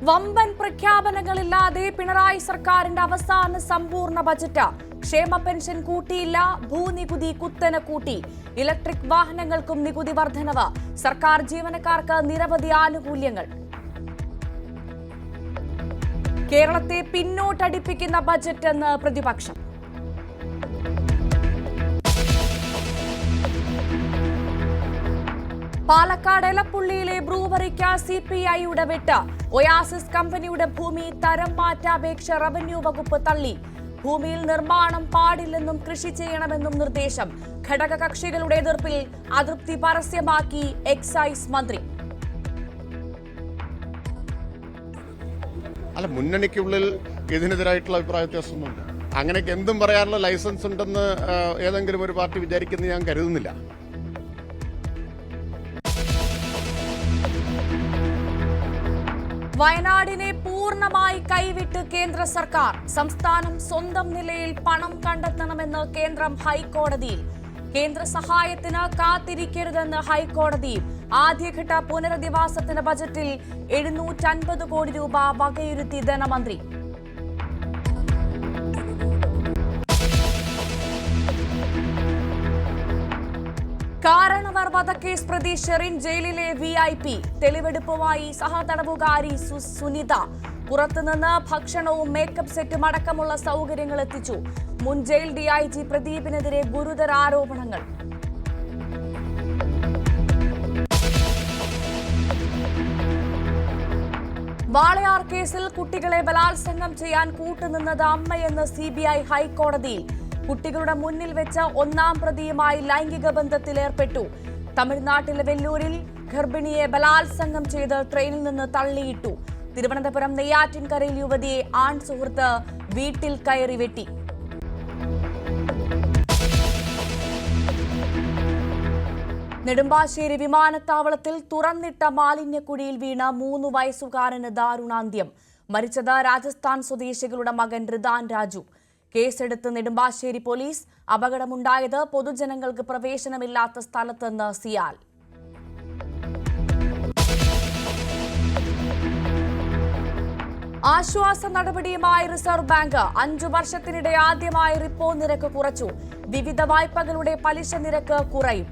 വമ്പൻ പ്രഖ്യാപനങ്ങളില്ലാതെ പിണറായി സർക്കാരിന്റെ അവസാന സമ്പൂർണ്ണ ബജറ്റ്. ക്ഷേമ പെൻഷൻ കൂട്ടിയില്ല, ഭൂനികുതി കുത്തനെ കൂട്ടി. ഇലക്ട്രിക് വാഹനങ്ങൾക്കും നികുതി വർധനവ്. സർക്കാർ ജീവനക്കാർക്ക് നിരവധി ആനുകൂല്യങ്ങൾ. കേരളത്തെ പിന്നോട്ടടിപ്പിക്കുന്ന ബജറ്റ് എന്ന് പ്രതിപക്ഷം. പാലക്കാട് എലപ്പുള്ളിയിലെ ബ്രൂവറിക്ക് CPIയുടെ വെട്ട്. ഒയാസിസ് കമ്പനിയുടെ ഭൂമി തരം മാറ്റാപേക്ഷ റവന്യൂ വകുപ്പ് തള്ളി. ഭൂമിയിൽ നിർമ്മാണം പാടില്ലെന്നും കൃഷി ചെയ്യണമെന്നും നിർദ്ദേശം. ഘടകകക്ഷികളുടെ എതിർപ്പിൽ അതൃപ്തി പരസ്യമാക്കി എക്സൈസ് മന്ത്രി. മുന്നണിക്കുള്ളിൽ ഇതിനെതിരായിട്ടുള്ള അഭിപ്രായ വ്യത്യാസമൊന്നുമില്ല. അങ്ങനെയൊക്കെ എന്തും പറയാനുള്ള ലൈസൻസ് ഉണ്ടെന്ന് ഏതെങ്കിലും ഒരു പാർട്ടി വിചാരിക്കുന്നത് ഞാൻ കരുതുന്നില്ല. വയനാടിനെ പൂർണ്ണമായി കൈവിട്ട് കേന്ദ്ര സർക്കാർ. സംസ്ഥാനം സ്വന്തം നിലയിൽ പണം കണ്ടെത്തണമെന്ന് കേന്ദ്രം ഹൈക്കോടതിയിൽ. കേന്ദ്ര സഹായത്തിന് കാത്തിരിക്കരുതെന്ന് ഹൈക്കോടതിയും. ആദ്യഘട്ട പുനരധിവാസത്തിന് ബജറ്റിൽ 750 കോടി രൂപ വകയിരുത്തി ധനമന്ത്രി. കാരണവർ വധക്കേസ് പ്രതി ഷെറിൻ ജയിലിലെ VIP. തെളിവെടുപ്പുമായി സഹതടവുകാരി സുനിത. പുറത്തുനിന്ന് ഭക്ഷണവും മേക്കപ്പ് സെറ്റും അടക്കമുള്ള സൗകര്യങ്ങൾ എത്തിച്ചു. മുൻ ജയിൽ DIG പ്രദീപിനെതിരെ ഗുരുതര ആരോപണങ്ങൾ. വാളയാർ കേസിൽ കുട്ടികളെ ബലാത്സംഗം ചെയ്യാൻ കൂട്ടുനിന്നത് അമ്മയെന്ന് CBI ഹൈക്കോടതിയിൽ. കുട്ടികളുടെ മുന്നിൽ വെച്ച് ഒന്നാം പ്രതിയുമായി ലൈംഗിക ബന്ധത്തിലേർപ്പെട്ടു. തമിഴ്നാട്ടിലെ വെല്ലൂരിൽ ഗർഭിണിയെ ബലാത്സംഗം ചെയ്ത് ട്രെയിനിൽ നിന്ന് തള്ളിയിട്ടു. തിരുവനന്തപുരം നെയ്യാറ്റിൻകരയിൽ യുവതിയെ ആൺ സുഹൃത്ത് വീട്ടിൽ കയറി വെട്ടി. നെടുമ്പാശ്ശേരി വിമാനത്താവളത്തിൽ തുറന്നിട്ട മാലിന്യക്കുഴിയിൽ വീണ 3 വയസ്സുകാരന് ദാരുണാന്ത്യം. മരിച്ചത് രാജസ്ഥാൻ സ്വദേശികളുടെ മകൻ റിദാൻ രാജു. കേസെടുത്ത് നെടുമ്പാശ്ശേരി പോലീസ്. അപകടമുണ്ടായത് പൊതുജനങ്ങൾക്ക് പ്രവേശനമില്ലാത്ത സ്ഥലത്തെന്ന് സിയാൽ. ആശ്വാസ നടപടിയുമായി റിസർവ് ബാങ്ക്. 5 വർഷത്തിനിടെ ആദ്യമായി റിപ്പോ നിരക്ക് കുറച്ചു. വിവിധ വായ്പകളുടെ പലിശ നിരക്ക് കുറയും.